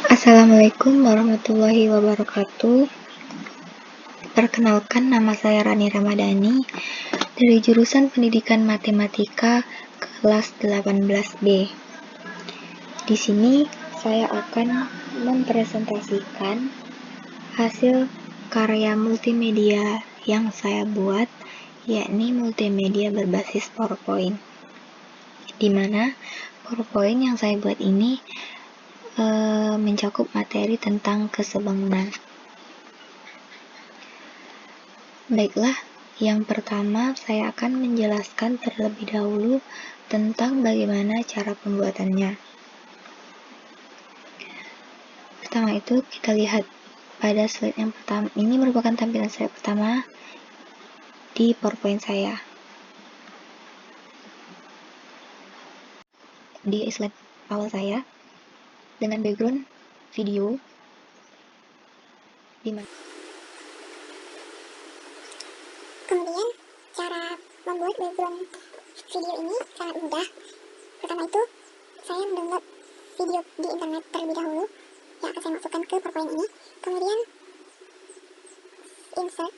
Assalamualaikum warahmatullahi wabarakatuh. Perkenalkan, nama saya Rani Ramadhani dari jurusan Pendidikan Matematika kelas 18B. Di sini saya akan mempresentasikan hasil karya multimedia yang saya buat, yakni multimedia berbasis PowerPoint. Di mana PowerPoint yang saya buat ini mencakup materi tentang kesebangunan. Baiklah, yang pertama saya akan menjelaskan terlebih dahulu tentang bagaimana cara pembuatannya. Pertama itu kita lihat pada slide yang pertama. Ini merupakan tampilan slide pertama di PowerPoint saya. Di slide awal saya dengan background video di mana. Kemudian cara membuat background video ini sangat mudah. Pertama itu saya mendownload video di internet terlebih dahulu yang akan saya masukkan ke PowerPoint ini. Kemudian insert,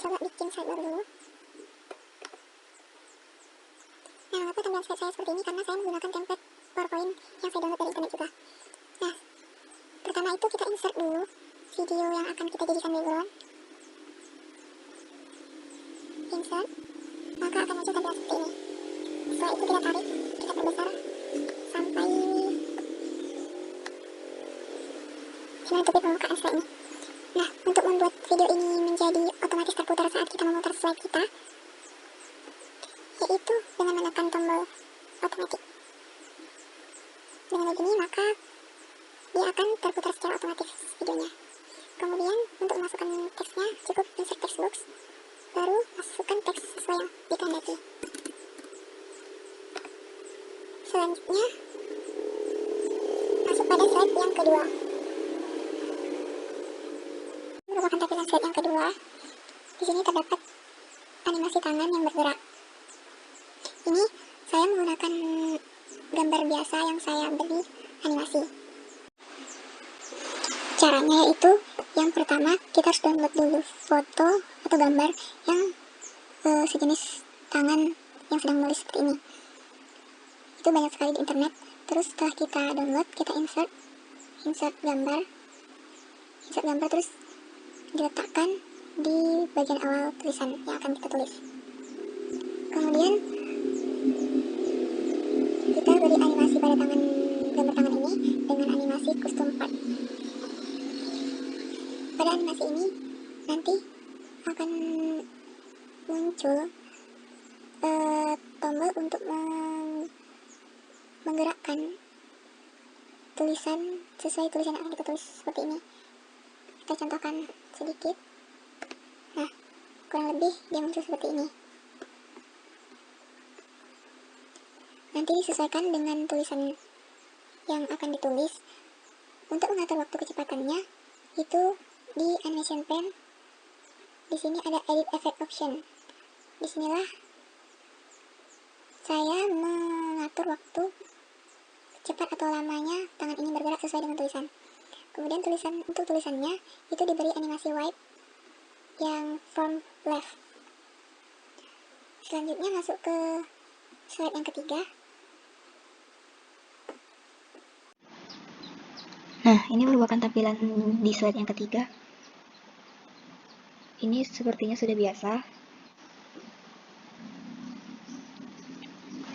coba bikin slide baru dulu. Nah, mengapa tampilan slide saya seperti ini? Karena saya menggunakan template PowerPoint yang saya download dari internet juga. Nah, pertama itu kita insert dulu video yang akan kita jadikan background. Insert, maka akan muncul tampilan seperti ini. Setelah itu kita tarik, kita perbesar sampai menutupi permukaan slide ini. Nah, untuk membuat video ini menjadi otomatis terputar saat kita memutar slide kita, yaitu dengan menekan tombol otomatis. Dengan begini maka dia akan terputar secara otomatis videonya. Kemudian untuk memasukkan teksnya cukup insert text box, baru masukkan teks sesuai yang dikehendaki. Selanjutnya masuk pada slide yang kedua. Ini merupakan tampilan slide yang kedua. Di sini terdapat animasi tangan yang bergerak. Ini saya menggunakan gambar biasa yang saya beli animasi. Caranya yaitu yang pertama kita harus download dulu foto atau gambar yang sejenis tangan yang sedang menulis seperti ini. Itu banyak sekali di internet. Terus setelah kita download, kita insert gambar terus diletakkan di bagian awal tulisan yang akan kita tulis. Kemudian kita beri animasi pada gambar tangan ini dengan animasi custom part. Pada animasi ini nanti akan muncul tombol untuk menggerakkan tulisan sesuai tulisan yang akan kita tulis seperti ini. Kita contohkan sedikit. Nah, kurang lebih dia muncul seperti ini. Nanti disesuaikan dengan tulisan yang akan ditulis. Untuk mengatur waktu kecepatannya itu di animation pen. Di sini ada edit effect option. Disinilah saya mengatur waktu cepat atau lamanya tangan ini bergerak sesuai dengan tulisan. Kemudian untuk tulisannya itu diberi animasi wipe yang from left. Selanjutnya masuk ke slide yang ketiga. Nah, ini merupakan tampilan di slide yang ketiga. Ini sepertinya sudah biasa.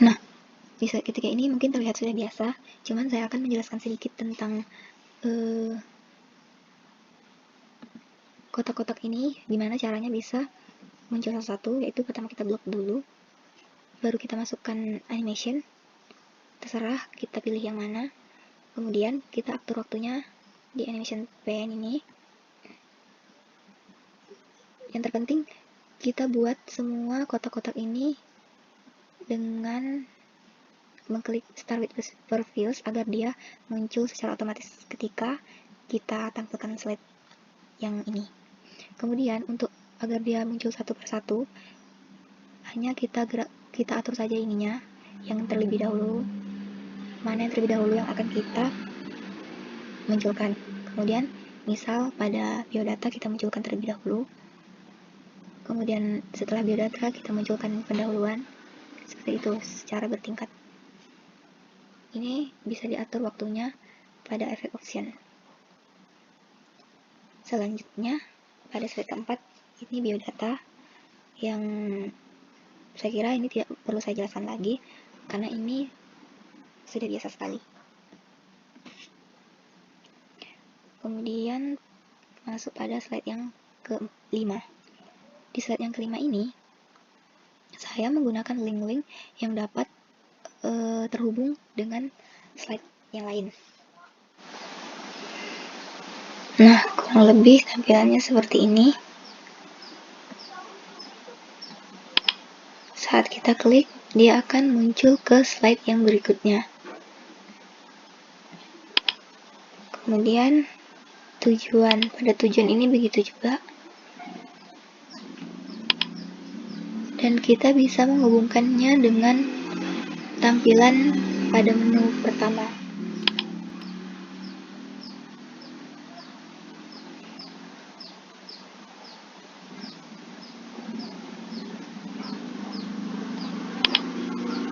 Nah, di slide ketiga ini mungkin terlihat sudah biasa, cuman saya akan menjelaskan sedikit tentang kotak-kotak ini, gimana caranya bisa muncul satu-satu. Yaitu pertama kita blok dulu, baru kita masukkan animation, terserah kita pilih yang mana. Kemudian kita atur waktunya di animation pen ini. Yang terpenting kita buat semua kotak-kotak ini dengan mengklik start with previews agar dia muncul secara otomatis ketika kita tampilkan slide yang ini. Kemudian untuk agar dia muncul satu persatu, hanya kita atur saja ininya yang terlebih dahulu, mana yang terlebih dahulu yang akan kita munculkan. Kemudian misal pada biodata kita munculkan terlebih dahulu, kemudian setelah biodata kita munculkan pendahuluan, seperti itu secara bertingkat. Ini bisa diatur waktunya pada efek option. Selanjutnya pada slide keempat, ini biodata yang saya kira ini tidak perlu saya jelaskan lagi karena ini sudah biasa sekali. Kemudian masuk pada slide yang kelima. Di slide yang kelima ini saya menggunakan link-link yang dapat terhubung dengan slide yang lain. Nah, kurang lebih tampilannya seperti ini. Saat kita klik, dia akan muncul ke slide yang berikutnya. Kemudian pada tujuan ini begitu juga. Dan kita bisa menghubungkannya dengan tampilan pada menu pertama.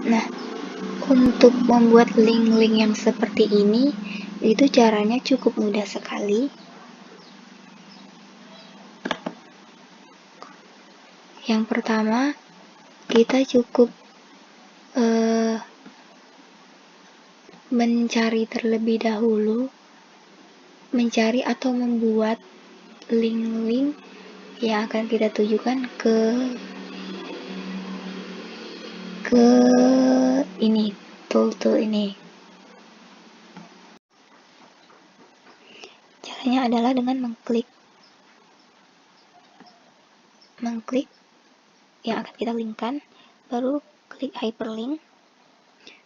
Nah, untuk membuat link-link yang seperti ini, itu caranya cukup mudah sekali. Yang pertama, kita cukup mencari terlebih dahulu, mencari atau membuat link-link yang akan kita tujukan ke ini, tool ini. Caranya adalah dengan mengklik yang akan kita linkkan, baru klik hyperlink,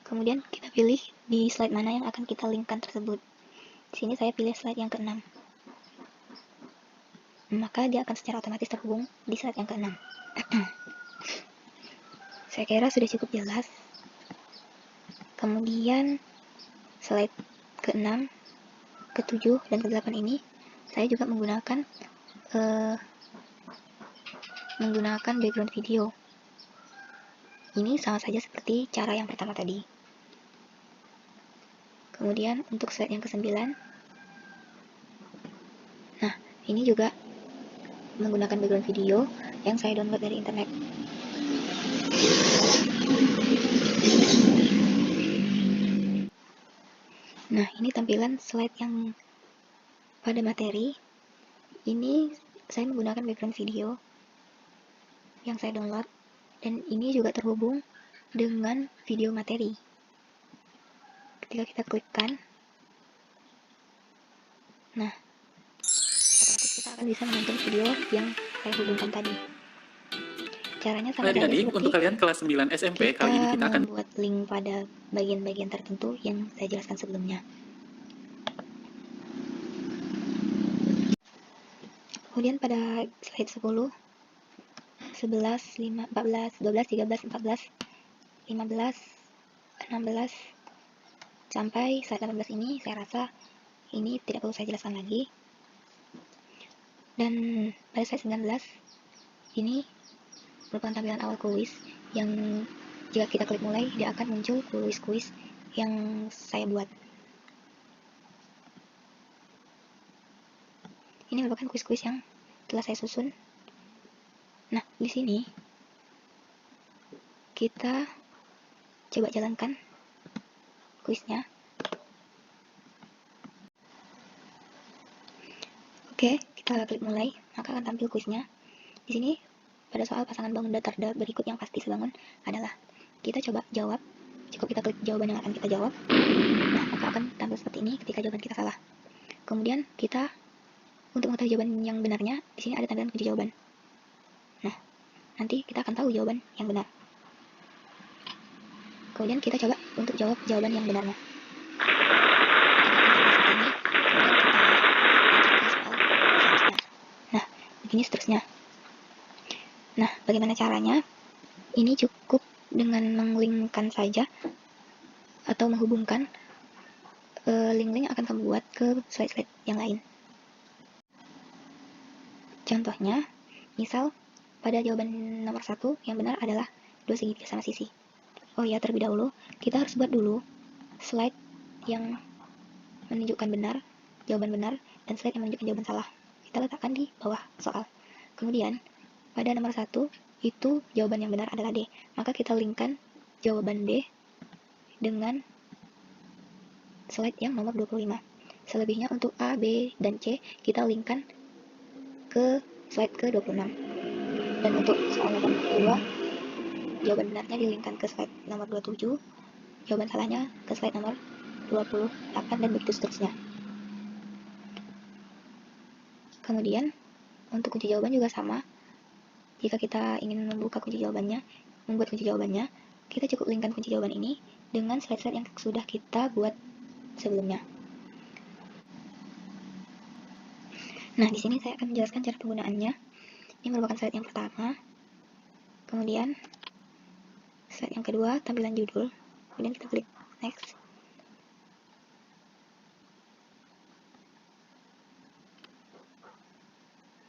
kemudian kita pilih di slide mana yang akan kita linkkan tersebut. Di sini saya pilih slide yang ke-6. Maka dia akan secara otomatis terhubung di slide yang ke-6. Saya kira sudah cukup jelas. Kemudian slide ke-6, ke-7, dan ke-8 ini saya juga menggunakan background video. Ini sama saja seperti cara yang pertama tadi. Kemudian untuk slide yang ke-9, nah ini juga menggunakan background video yang saya download dari internet. Nah, ini tampilan slide yang pada materi. Ini saya menggunakan background video yang saya download, dan ini juga terhubung dengan video materi. Ketika kita klikkan, nah, otomatis kita akan bisa menonton video yang saya hubungkan tadi. Caranya sama saja Adik-adik, untuk kalian kelas 9 SMP, kali ini kita akan membuat link pada bagian-bagian tertentu yang saya jelaskan sebelumnya. Kemudian pada slide 10, 11, 5, 14, 12, 13, 14, 15, 16, sampai slide 18 ini saya rasa ini tidak perlu saya jelaskan lagi. Dan pada slide 19 ini merupakan tampilan awal kuis yang jika kita klik mulai, dia akan muncul kuis-kuis yang saya buat. Ini merupakan kuis-kuis yang telah saya susun. Nah, di sini kita coba jalankan kuisnya. Oke, kita klik mulai, maka akan tampil kuisnya. Di sini pada soal pasangan bangun datar berikut yang pasti sebangun adalah kita coba jawab. Cukup kita klik jawaban yang akan kita jawab. Nah, maka akan tampil seperti ini ketika jawaban kita salah. Kemudian kita untuk mengetahui jawaban yang benarnya, di sini ada tampilan kunci jawaban. Nah, nanti kita akan tahu jawaban yang benar. Kemudian kita coba untuk jawab jawaban yang benarnya. Nah, begini seterusnya. Nah, bagaimana caranya? Ini cukup dengan menglinkkan saja atau menghubungkan link-link yang akan kamu buat ke slide-slide yang lain. Contohnya, misal pada jawaban nomor 1 yang benar adalah 2 segitiga sama sisi. Oh ya, terlebih dahulu kita harus buat dulu slide yang menunjukkan benar, jawaban benar, dan slide yang menunjukkan jawaban salah. Kita letakkan di bawah soal. Kemudian, pada nomor 1 itu jawaban yang benar adalah D. Maka kita linkkan jawaban D dengan slide yang nomor 25. Selebihnya untuk A, B, dan C kita linkkan ke slide ke-26. Dan untuk soal nomor 2, jawaban benarnya dilinkkan ke slide nomor 27, jawaban salahnya ke slide nomor 28, dan begitu seterusnya. Kemudian, untuk kunci jawaban juga sama. Jika kita ingin membuat kunci jawabannya, kita cukup linkkan kunci jawaban ini dengan slide-slide yang sudah kita buat sebelumnya. Nah, di sini saya akan menjelaskan cara penggunaannya. Ini merupakan slide yang pertama. Kemudian, slide yang kedua, tampilan judul. Kemudian kita klik next.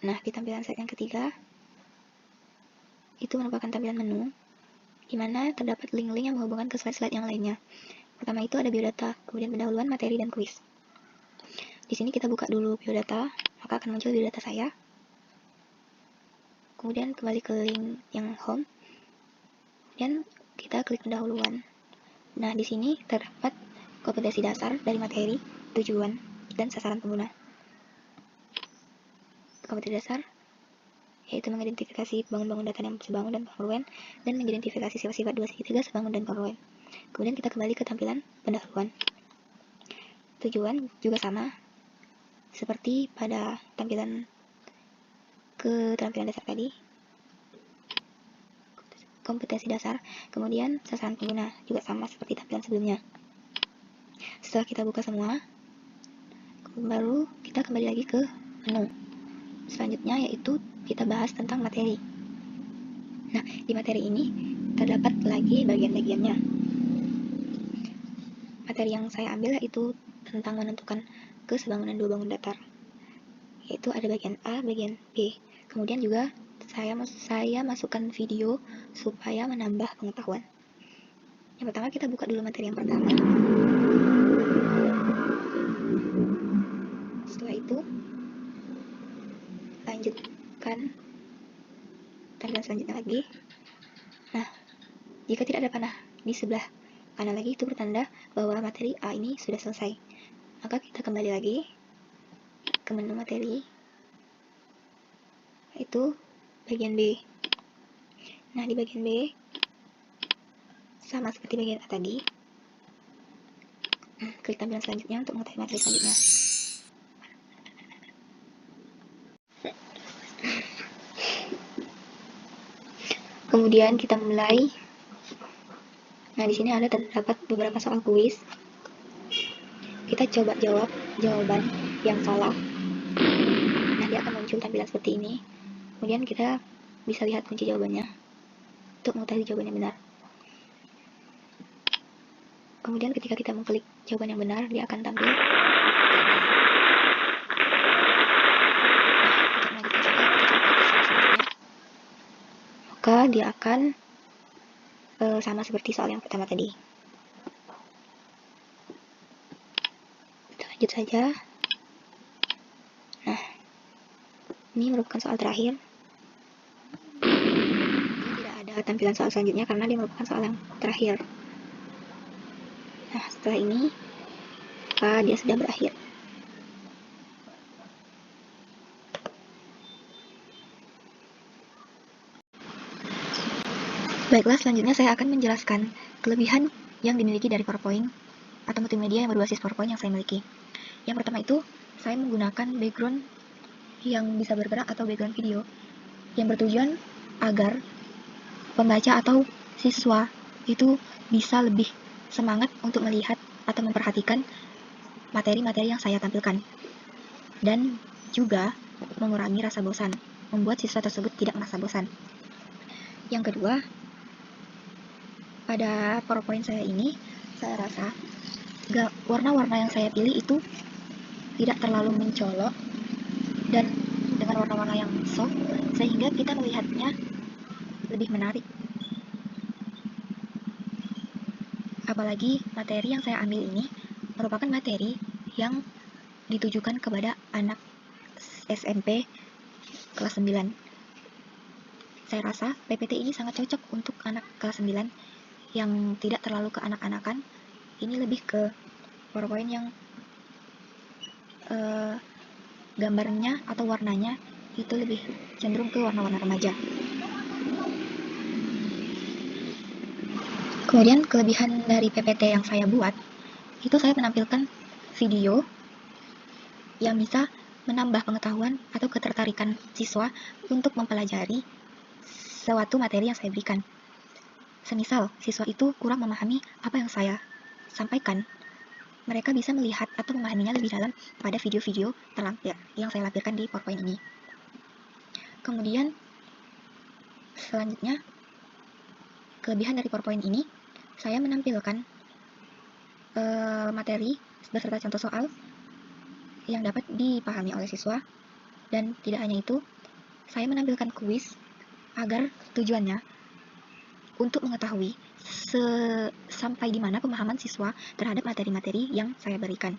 Nah, di tampilan slide yang ketiga, itu merupakan tampilan menu, di mana terdapat link-link yang menghubungkan ke slide-slide yang lainnya. Pertama itu ada biodata, kemudian pendahuluan, materi, dan kuis. Di sini kita buka dulu biodata, maka akan muncul biodata saya. Kemudian kembali ke link yang home, kemudian kita klik pendahuluan. Nah, di sini terdapat kompetensi dasar dari materi, tujuan, dan sasaran pengguna. Kompetensi dasar yaitu mengidentifikasi bangun-bangun data yang sebangun dan kongruen, dan mengidentifikasi sifat-sifat dua segitiga sebangun dan kongruen. Kemudian kita kembali ke tampilan pendahuluan. Tujuan juga sama seperti pada tampilan keterampilan dasar tadi, kompetensi dasar. Kemudian sasaran pengguna juga sama seperti tampilan sebelumnya. Setelah kita buka semua, baru kita kembali lagi ke menu. Selanjutnya yaitu kita bahas tentang materi. Nah, di materi ini terdapat lagi bagian-bagiannya. Materi yang saya ambil yaitu tentang menentukan kesebangunan dua bangun datar, yaitu ada bagian A, bagian B. Kemudian juga saya masukkan video supaya menambah pengetahuan. Yang pertama kita buka dulu materi yang pertama. Setelah itu lanjutkan tampilan selanjutnya lagi. Nah, jika tidak ada panah di sebelah kanan lagi, itu bertanda bahwa materi A ini sudah selesai. Maka kita kembali lagi ke menu materi, yaitu bagian B. Nah, di bagian B sama seperti bagian A tadi, klik tampilan selanjutnya untuk mengetahui materi selanjutnya. Kemudian kita mulai. Nah, di sini ada terdapat beberapa soal kuis. Kita coba jawab jawaban yang salah. Nah, dia akan muncul tampilan seperti ini. Kemudian kita bisa lihat kunci jawabannya untuk mengetahui jawaban yang benar. Kemudian ketika kita mengklik jawaban yang benar, dia akan tampil. Maka dia akan sama seperti soal yang pertama tadi. Kita lanjut saja. Nah, ini merupakan soal terakhir. Tidak ada tampilan soal selanjutnya karena dia merupakan soal yang terakhir. Nah, setelah ini, maka dia sudah berakhir. Baiklah, selanjutnya saya akan menjelaskan kelebihan yang dimiliki dari PowerPoint atau multimedia yang berbasis PowerPoint yang saya miliki. Yang pertama itu, saya menggunakan background yang bisa bergerak atau background video yang bertujuan agar pembaca atau siswa itu bisa lebih semangat untuk melihat atau memperhatikan materi-materi yang saya tampilkan, dan juga mengurangi rasa bosan, membuat siswa tersebut tidak merasa bosan. Yang kedua, pada PowerPoint saya ini, saya rasa warna-warna yang saya pilih itu tidak terlalu mencolok dan dengan warna-warna yang soft, sehingga kita melihatnya lebih menarik. Apalagi materi yang saya ambil ini merupakan materi yang ditujukan kepada anak SMP kelas 9. Saya rasa PPT ini sangat cocok untuk anak kelas 9 yang tidak terlalu ke anak-anakan. Ini lebih ke PowerPoint yang gambarnya atau warnanya itu lebih cenderung ke warna-warna remaja. Kemudian kelebihan dari PPT yang saya buat, itu saya menampilkan video yang bisa menambah pengetahuan atau ketertarikan siswa untuk mempelajari suatu materi yang saya berikan. Semisal siswa itu kurang memahami apa yang saya sampaikan, mereka bisa melihat atau memahaminya lebih dalam pada video-video yang saya lampirkan di PowerPoint ini. Kemudian selanjutnya, kelebihan dari PowerPoint ini, saya menampilkan materi beserta contoh soal yang dapat dipahami oleh siswa, dan tidak hanya itu, saya menampilkan kuis agar tujuannya untuk mengetahui sampai di mana pemahaman siswa terhadap materi-materi yang saya berikan.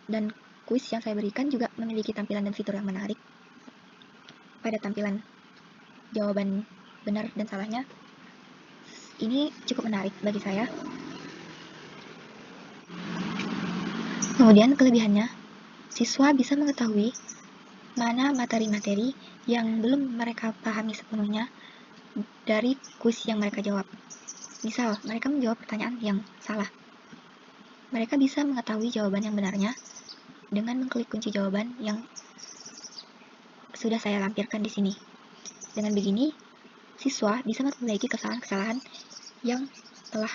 Dan kuis yang saya berikan juga memiliki tampilan dan fitur yang menarik. Pada tampilan jawaban benar dan salahnya, ini cukup menarik bagi saya. Kemudian kelebihannya, siswa bisa mengetahui mana materi-materi yang belum mereka pahami sepenuhnya dari kuis yang mereka jawab. Misal, mereka menjawab pertanyaan yang salah. Mereka bisa mengetahui jawaban yang benarnya dengan mengklik kunci jawaban yang sudah saya lampirkan di sini. Dengan begini, siswa bisa memperbaiki kesalahan-kesalahan yang telah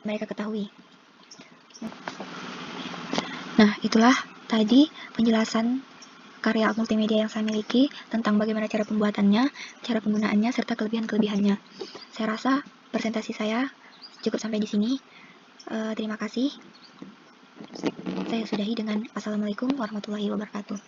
mereka ketahui. Nah, itulah tadi penjelasan karya multimedia yang saya miliki tentang bagaimana cara pembuatannya, cara penggunaannya, serta kelebihan-kelebihannya. Saya rasa presentasi saya cukup sampai di sini. Terima kasih. Saya sudahi dengan Assalamualaikum warahmatullahi wabarakatuh.